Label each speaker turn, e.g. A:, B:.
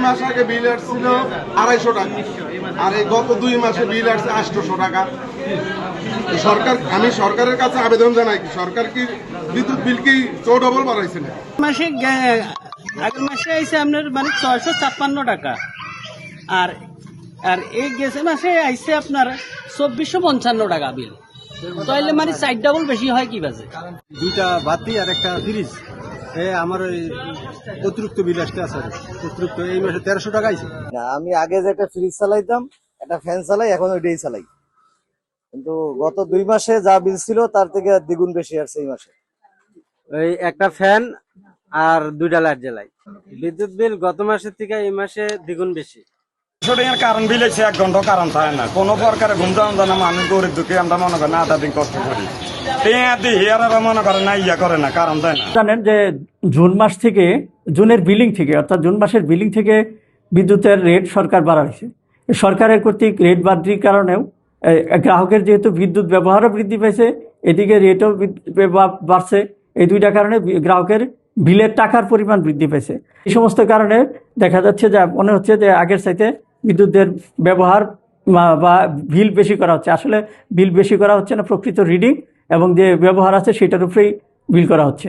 A: মাস আগে বিল আসছিল 250 টাকা, আর এই গত 2 মাসে বিল আসছে 800 টাকা। সরকার, আমি সরকারের কাছে আবেদন জানাই, সরকার কি বিদ্যুৎ বিল কি 4 বাড়াইছে না?
B: মাসে আগের মাসে আইছে আপনার মানে 656 টাকা, আর আর এই গেছে মাসে আইছে আপনার 2455 টাকা বিল। তাইলে মানে 4 ডাবল বেশি হয় কি বাজে?
C: দুইটা বাতি আর একটা ফ্রিজ, আমার ওই অতিরিক্ত বিল আসতে আছে, অতিরিক্ত এই মাসে 1300 টাকা আইছে।
D: না, আমি আগে যে একটা ফ্রিজ চালাইতাম, একটা ফ্যান চালাই, এখন ওইটাই চালাই, কিন্তু গত 2 মাসে যা বিল ছিল তার থেকে দ্বিগুণ বেশি আসছে এই মাসে।
E: ওই একটা ফ্যান আর 2টা লাইট জ্বালাই। বিদ্যুৎ বিল গত মাসের থেকে এই মাসে দ্বিগুণ বেশি।
F: কারণ বিল হচ্ছে 1 ঘন্টা কারণ থাকে না, কোনো প্রকারে ঘুম দাম না, মানুষ গরিব দুঃখী আমরা মনে করি না, আধা দিন কষ্ট করি, মনে করে না, ইয়া করে না, কারণ দেয় না।
G: জানেন যে জুনের বিলিং থেকে, অর্থাৎ জুন মাসের বিলিং থেকে বিদ্যুতের রেট সরকার বাড়াইছে। সরকারের কর্তৃক রেট বৃদ্ধির কারণেও গ্রাহকের যেহেতু বিদ্যুৎ ব্যবহারও বৃদ্ধি পেয়েছে, এদিকে রেটও বাড়ছে। এই দুইটা কারণে গ্রাহকের বিলের টাকার পরিমাণ বৃদ্ধি পেয়েছে। এই সমস্ত কারণে দেখা যাচ্ছে যে মনে হচ্ছে যে আগের চাইতে বিদ্যুতের ব্যবহার বা বিল বেশি করা হচ্ছে। আসলে বিল বেশি করা হচ্ছে না, প্রকৃত রিডিং এবং যে ব্যবহার আছে সেটার উপরেই বিল করা হচ্ছে।